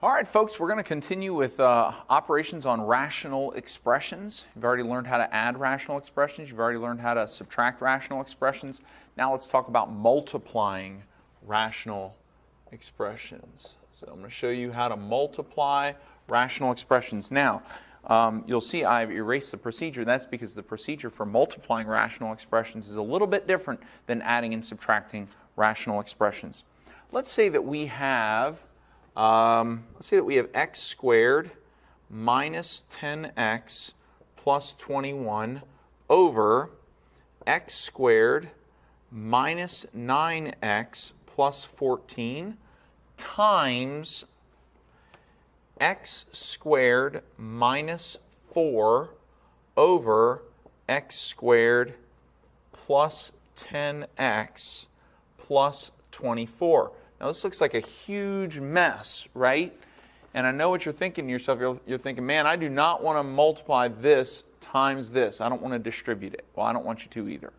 All right, folks, we're going to continue with operations on rational expressions. You've already learned how to add rational expressions. You've already learned how to subtract rational expressions. Now let's talk about multiplying rational expressions. So I'm going to show you how to multiply rational expressions. Now, you'll see I've erased the procedure. That's because the procedure for multiplying rational expressions is a little bit different than adding and subtracting rational expressions. Let's say that we have x squared minus 10x plus 21 over x squared minus 9x plus 14 times x squared minus 4 over x squared plus 10x plus 24. Now this looks like a huge mess, right? And I know what you're thinking to yourself. You're thinking, man, I do not want to multiply this times this. I don't want to distribute it. Well, I don't want you to either.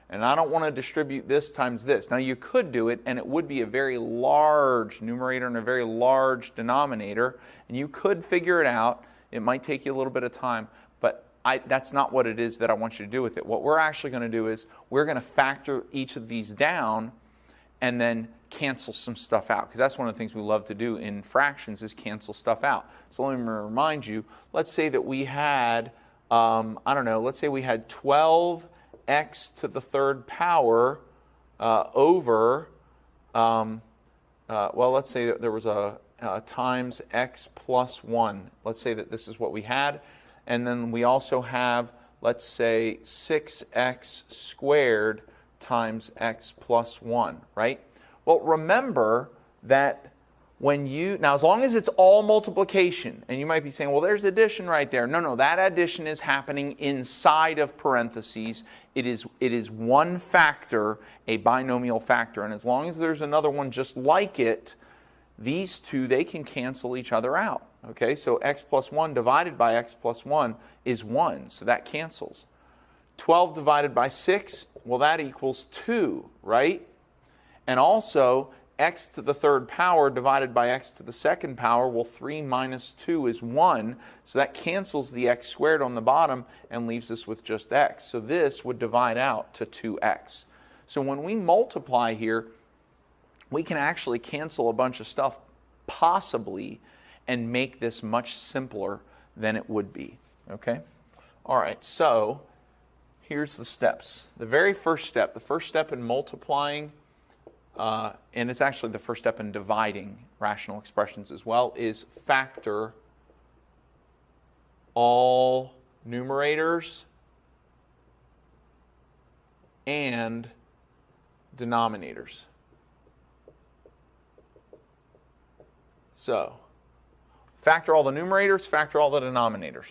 And I don't want to distribute this times this. Now you could do it, and it would be a very large numerator and a very large denominator, and you could figure it out. It might take you a little bit of time, but that's not what it is that I want you to do with it. What we're actually going to do is we're going to factor each of these down and then cancel some stuff out, because that's one of the things we love to do in fractions is cancel stuff out. So let me remind you, let's say that we had, let's say we had 12x to the third power over, let's say that there was a times x plus 1. Let's say that this is what we had. And then we also have, let's say, 6x squared times x plus 1, right? Well, remember that now as long as it's all multiplication, and you might be saying, well, there's addition right there. No, that addition is happening inside of parentheses. It is one factor, a binomial factor, and as long as there's another one just like it, these two, they can cancel each other out. Okay, so x plus 1 divided by x plus 1 is 1, so that cancels. 12 divided by 6, well, that equals 2, right? And also, x to the third power divided by x to the second power, well, 3 minus 2 is 1, so that cancels the x squared on the bottom and leaves us with just x. So this would divide out to 2x. So when we multiply here, we can actually cancel a bunch of stuff, possibly, and make this much simpler than it would be. Okay? All right, so here's the steps. The very first step, the first step in multiplying, and it's actually the first step in dividing rational expressions as well, is factor all numerators and denominators. So, factor all the numerators, factor all the denominators.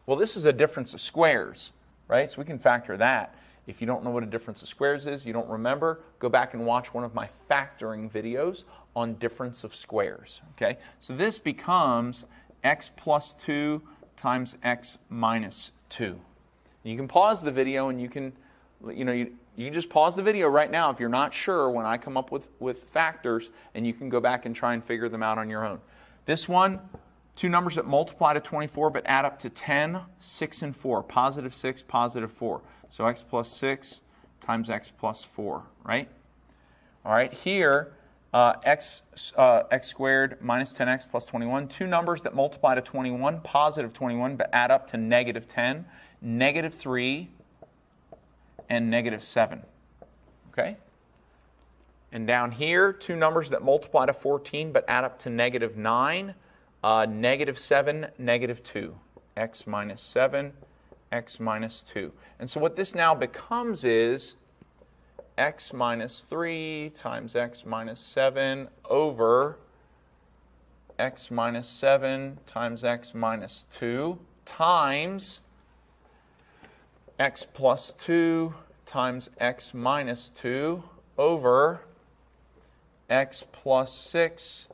Well, this is a difference of squares, right? So we can factor that. If you don't know what a difference of squares is, you don't remember, go back and watch one of my factoring videos on difference of squares. Okay? So this becomes x plus 2 times x minus 2. You can pause the video and you can just pause the video right now if you're not sure when I come up with factors, and you can go back and try and figure them out on your own. This one, two numbers that multiply to 24 but add up to 10, 6 and 4. Positive 6, positive 4. So x plus 6 times x plus 4, right? All right, here, x squared minus 10x plus 21. Two numbers that multiply to 21, positive 21, but add up to negative 10, negative 3, and negative 7. Okay? And down here, two numbers that multiply to 14, but add up to negative 9, negative 7, negative 2. X minus 7, x minus 2. And so what this now becomes is x minus 3 times x minus 7 over x minus 7 times x minus 2 times x plus 2 times x minus 2 over x plus 6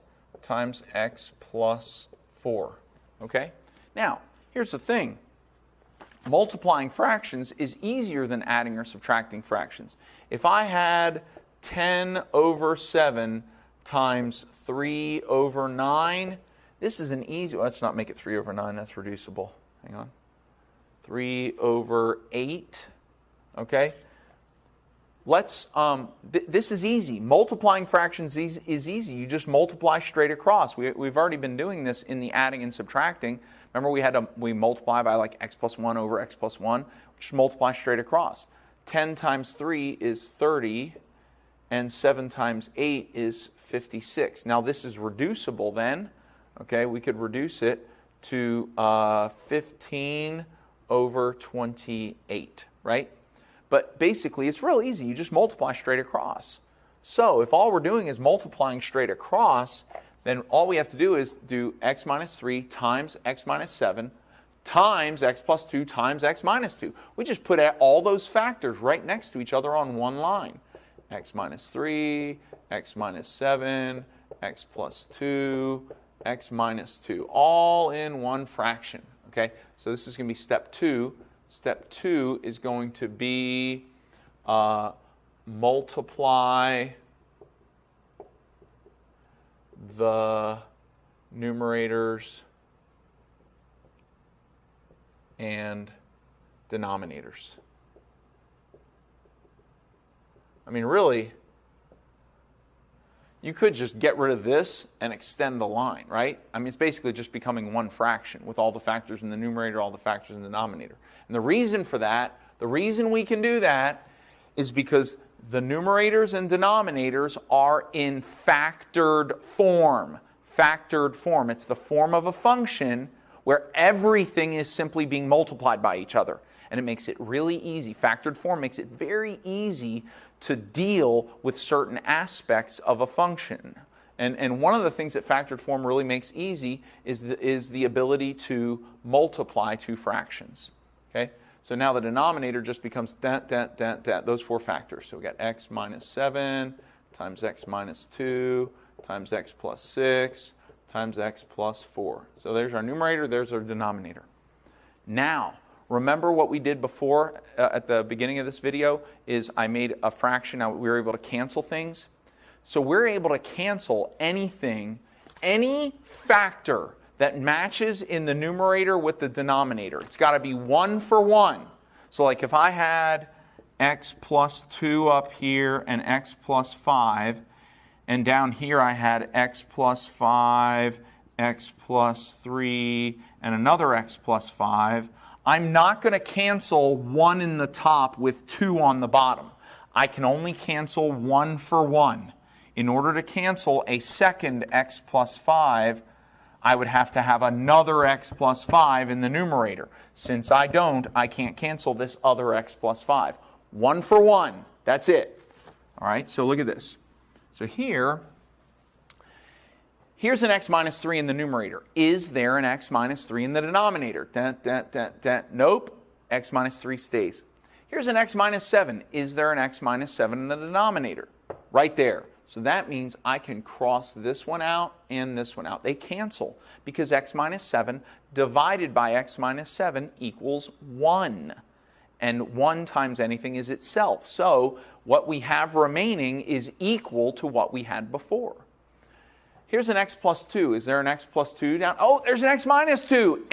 times x plus 4. Okay? Now, here's the thing. Multiplying fractions is easier than adding or subtracting fractions. If I had 10 over 7 times 3 over 9, This is an easy, let's not make it 3 over 9, that's reducible. Hang on. 3 over 8, okay? Let's, this is easy. Multiplying fractions is easy. You just multiply straight across. We've already been doing this in the adding and subtracting. Remember we multiply by like x plus 1 over x plus 1. Just multiply straight across. 10 times 3 is 30, and 7 times 8 is 56. Now this is reducible then. Okay, we could reduce it to 15 over 28, right? But basically, it's real easy. You just multiply straight across. So if all we're doing is multiplying straight across, then all we have to do is do x minus 3 times x minus 7 times x plus 2 times x minus 2. We just put all those factors right next to each other on one line. X minus 3, x minus 7, x plus 2, x minus 2, all in one fraction. Okay, so this is going to be step 2. Step 2 is going to be multiply the numerators and denominators. I mean, really, you could just get rid of this and extend the line, right? I mean, it's basically just becoming one fraction with all the factors in the numerator, all the factors in the denominator. And the reason for that, the reason we can do that is because the numerators and denominators are in factored form. Factored form. It's the form of a function where everything is simply being multiplied by each other. And it makes it really easy. Factored form makes it very easy to deal with certain aspects of a function. And one of the things that factored form really makes easy is the ability to multiply two fractions. Okay? So now the denominator just becomes those four factors. So we got x minus 7 times x minus 2 times x plus 6 times x plus 4. So there's our numerator, there's our denominator. Now, remember what we did before at the beginning of this video is I made a fraction. Now we were able to cancel things. So we're able to cancel anything, any factor that matches in the numerator with the denominator. It's got to be 1 for 1. So like if I had x plus 2 up here and x plus 5, and down here I had x plus 5, x plus 3, and another x plus 5, I'm not going to cancel 1 in the top with 2 on the bottom. I can only cancel 1 for 1. In order to cancel a second x plus 5, I would have to have another x plus 5 in the numerator. Since I don't, I can't cancel this other x plus 5. 1 for 1. That's it. All right, so look at this. So here's an x minus 3 in the numerator. Is there an x minus 3 in the denominator? Nope. X minus 3 stays. Here's an x minus 7. Is there an x minus 7 in the denominator? Right there. So that means I can cross this one out and this one out. They cancel because x minus 7 divided by x minus 7 equals 1. And 1 times anything is itself. So what we have remaining is equal to what we had before. Here's an x plus 2. Is there an x plus 2 down? Oh, there's an x minus 2.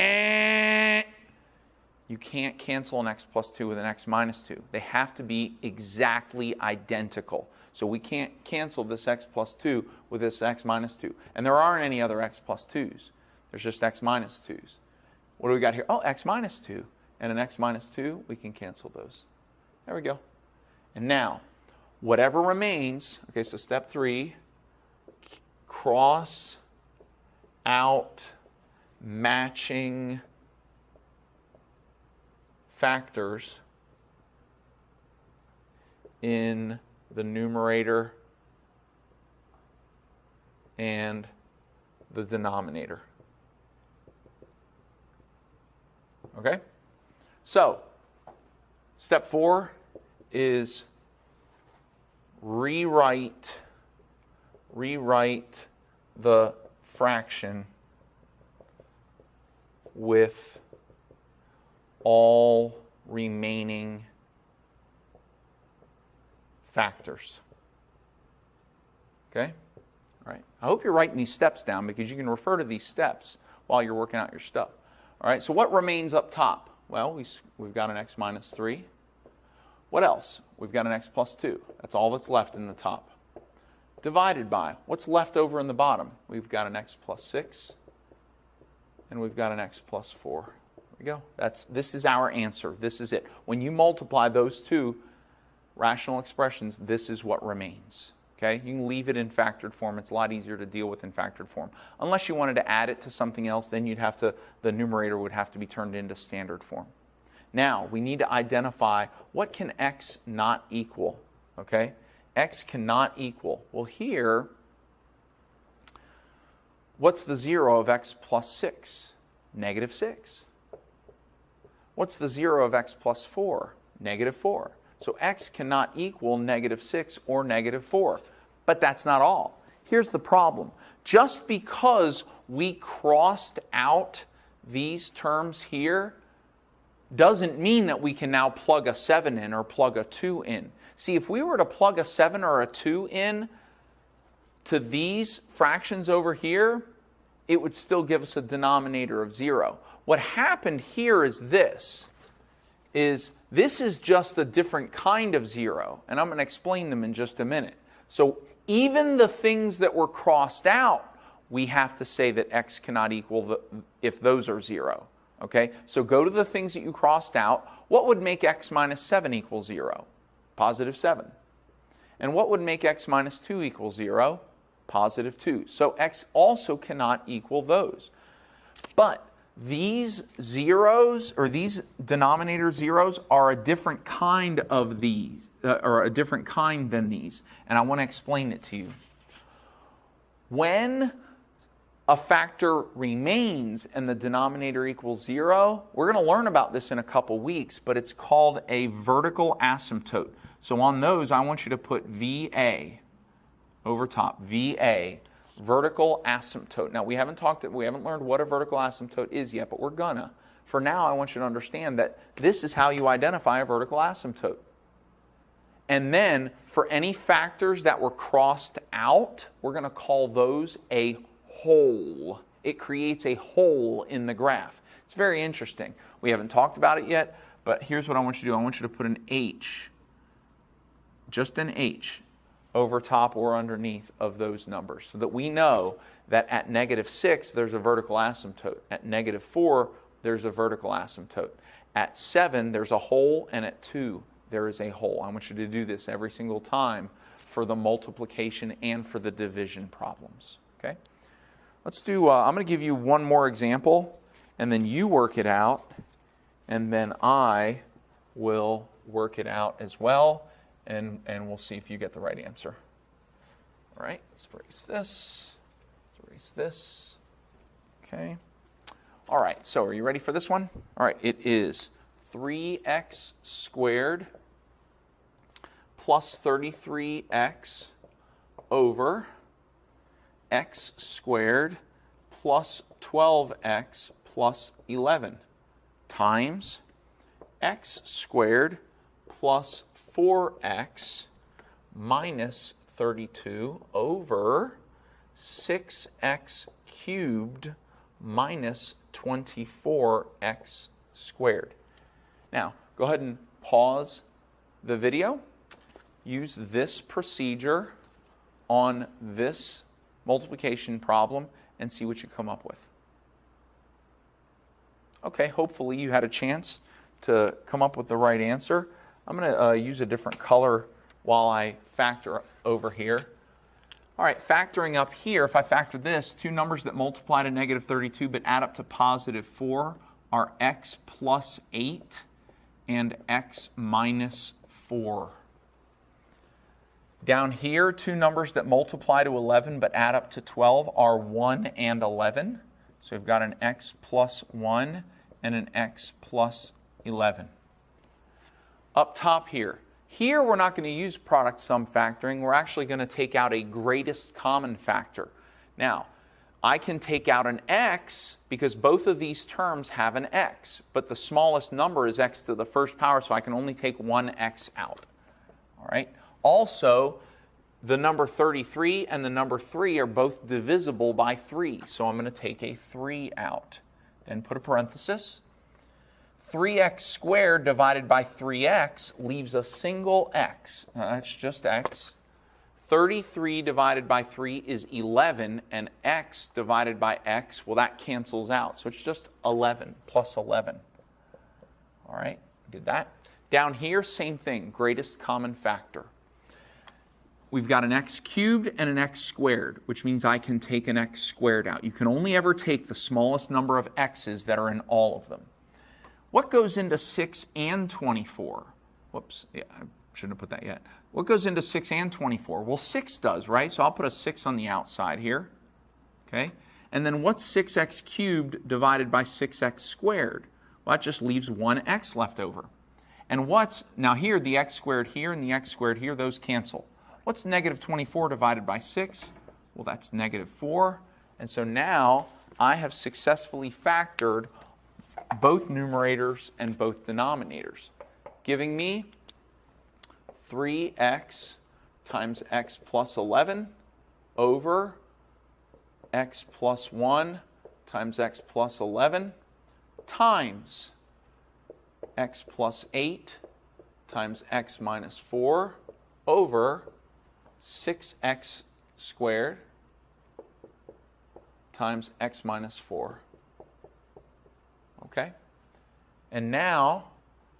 You can't cancel an x plus 2 with an x minus 2. They have to be exactly identical. So we can't cancel this x plus 2 with this x minus 2. And there aren't any other x plus 2s. There's just x minus 2s. What do we got here? Oh, x minus 2. And an x minus 2, we can cancel those. There we go. And now, whatever remains, okay, so step 3, cross out matching factors in the numerator and the denominator. Okay? So, step 4 is rewrite the fraction with all remaining factors. Okay? All right. I hope you're writing these steps down because you can refer to these steps while you're working out your stuff. All right, so what remains up top? Well, we've got an x minus 3. What else? We've got an x plus 2. That's all that's left in the top. Divided by, what's left over in the bottom? We've got an x plus 6, and we've got an x plus 4. There we go. This is our answer. This is it. When you multiply those two rational expressions, this is what remains. Okay? You can leave it in factored form. It's a lot easier to deal with in factored form. Unless you wanted to add it to something else, then the numerator would have to be turned into standard form. Now, we need to identify what can x not equal. Okay? X cannot equal. Well, here, what's the 0 of x plus 6? Negative 6. What's the 0 of x plus 4? Negative 4. So x cannot equal negative 6 or negative 4. But that's not all. Here's the problem. Just because we crossed out these terms here doesn't mean that we can now plug a 7 in or plug a 2 in. See, if we were to plug a 7 or a 2 in to these fractions over here, it would still give us a denominator of 0. What happened here is this is just a different kind of 0, and I'm going to explain them in just a minute. So even the things that were crossed out, we have to say that x cannot equal if those are 0. Okay? So go to the things that you crossed out. What would make x minus 7 equal 0? Positive 7. And what would make x minus 2 equal 0? Positive 2. So x also cannot equal those. But these zeros, or these denominator zeros, are a different kind of these, or a different kind than these. And I want to explain it to you. When a factor remains and the denominator equals 0, we're going to learn about this in a couple weeks, but it's called a vertical asymptote. So on those, I want you to put VA over top, VA, vertical asymptote. Now, we haven't learned what a vertical asymptote is yet, but we're gonna. For now, I want you to understand that this is how you identify a vertical asymptote. And then, for any factors that were crossed out, we're going to call those a hole. It creates a hole in the graph. It's very interesting. We haven't talked about it yet, but here's what I want you to do. I want you to put an H, just an H, over top or underneath of those numbers so that we know that at negative 6, there's a vertical asymptote. At negative 4, there's a vertical asymptote. At 7, there's a hole, and at 2, there is a hole. I want you to do this every single time for the multiplication and for the division problems. Okay? Let's do, I'm going to give you one more example, and then you work it out, and then I will work it out as well, and we'll see if you get the right answer. All right, let's erase this. Let's erase this. Okay. All right, so are you ready for this one? All right, it is 3x squared plus 33x over x squared plus 12x plus 11 times x squared plus 4x minus 32 over 6x cubed minus 24x squared. Now, go ahead and pause the video. Use this procedure on this multiplication problem and see what you come up with. Okay, hopefully you had a chance to come up with the right answer. I'm going to use a different color while I factor over here. All right, factoring up here, if I factor this, two numbers that multiply to negative 32 but add up to positive 4 are x plus 8 and x minus 4. Down here, two numbers that multiply to 11 but add up to 12 are 1 and 11. So we've got an x plus 1 and an x plus 11. Up top here. Here we're not going to use product sum factoring. We're actually going to take out a greatest common factor. Now, I can take out an x because both of these terms have an x, but the smallest number is x to the first power, so I can only take one x out. All right. Also, the number 33 and the number 3 are both divisible by 3. So I'm going to take a 3 out. Then put a parenthesis. 3x squared divided by 3x leaves a single x. That's just x. 33 divided by 3 is 11, and x divided by x, well, that cancels out. So it's just 11 plus 11. All right, did that. Down here, same thing, greatest common factor. We've got an x cubed and an x squared, which means I can take an x squared out. You can only ever take the smallest number of x's that are in all of them. What goes into 6 and 24? Whoops, yeah, I shouldn't have put that yet. What goes into 6 and 24? Well, 6 does, right? So I'll put a 6 on the outside here, okay? And then what's 6x cubed divided by 6x squared? Well, that just leaves one x left over. And what's, now here, the x squared here and the x squared here, those cancel. What's negative 24 divided by 6? Well, that's negative 4. And so now I have successfully factored both numerators and both denominators, giving me 3x times x plus 11 over x plus 1 times x plus 11 times x plus 8 times x minus 4 over 6x squared times x minus 4. Okay? And now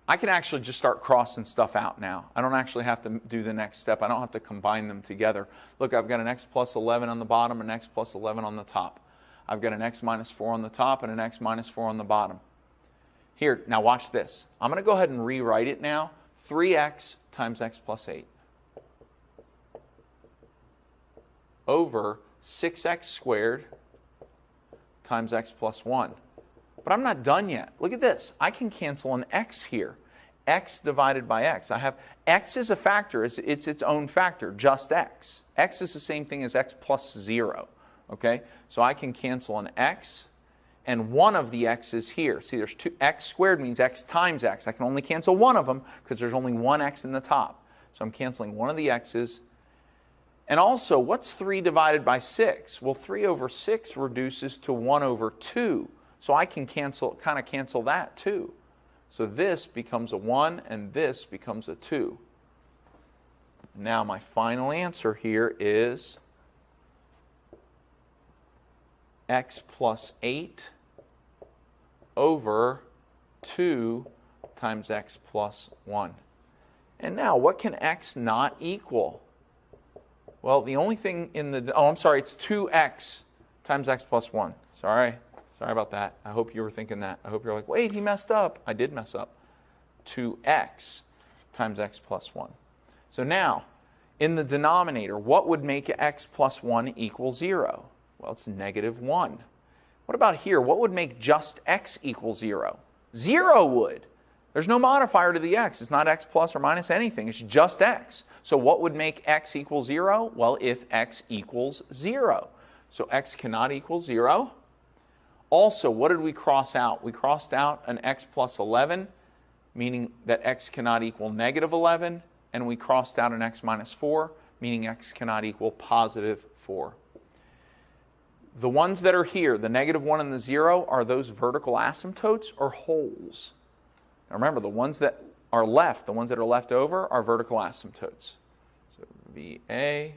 I can actually just start crossing stuff out now. I don't actually have to do the next step. I don't have to combine them together. Look, I've got an x plus 11 on the bottom and an x plus 11 on the top. I've got an x minus 4 on the top and an x minus 4 on the bottom. Here, now watch this. I'm going to go ahead and rewrite it now. 3x times x plus 8 over 6x squared times x plus 1. But I'm not done yet. Look at this. I can cancel an x here. X divided by x. I have x is a factor. It's its own factor, just x. X is the same thing as x plus 0. Okay? So I can cancel an x, and one of the x's here. See, there's two. X squared means x times x. I can only cancel one of them because there's only one x in the top. So I'm canceling one of the x's. And also, what's 3 divided by 6? Well, 3 over 6 reduces to 1 over 2. So I can kind of cancel that too. So this becomes a 1 and this becomes a 2. Now my final answer here is x plus 8 over 2 times x plus 1. And now what can x not equal? Well, the only thing in the, oh, I'm sorry, it's 2x times x plus 1. Sorry about that. I hope you were thinking that. I hope you're like, wait, he messed up. I did mess up. 2x times x plus 1. So now, in the denominator, what would make x plus 1 equal 0? Well, it's negative 1. What about here? What would make just x equal 0? 0 would. There's no modifier to the x. It's not x plus or minus anything. It's just x. So what would make x equal 0? Well, if x equals 0. So x cannot equal 0. Also, what did we cross out? We crossed out an x plus 11, meaning that x cannot equal negative 11, and we crossed out an x minus 4, meaning x cannot equal positive 4. The ones that are here, the negative 1 and the 0, are those vertical asymptotes or holes? Now remember, the ones that are left, the ones that are left over, are vertical asymptotes. So VA,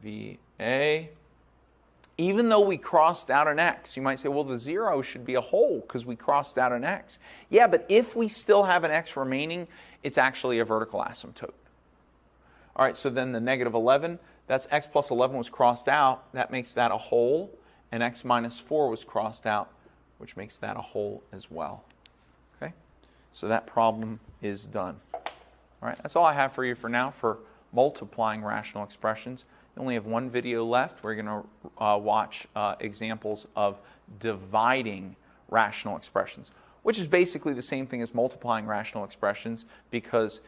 VA. Even though we crossed out an x, you might say, well, the 0 should be a hole because we crossed out an x. Yeah, but if we still have an x remaining, it's actually a vertical asymptote. All right, so then the negative 11, that's x plus 11 was crossed out. That makes that a hole. And x minus 4 was crossed out, which makes that a hole as well. Okay, so that problem is done. All right, that's all I have for you for now for multiplying rational expressions. We only have one video left. We're going to watch examples of dividing rational expressions, which is basically the same thing as multiplying rational expressions because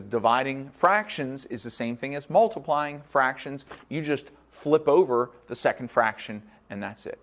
dividing fractions is the same thing as multiplying fractions. You just flip over the second fraction and that's it.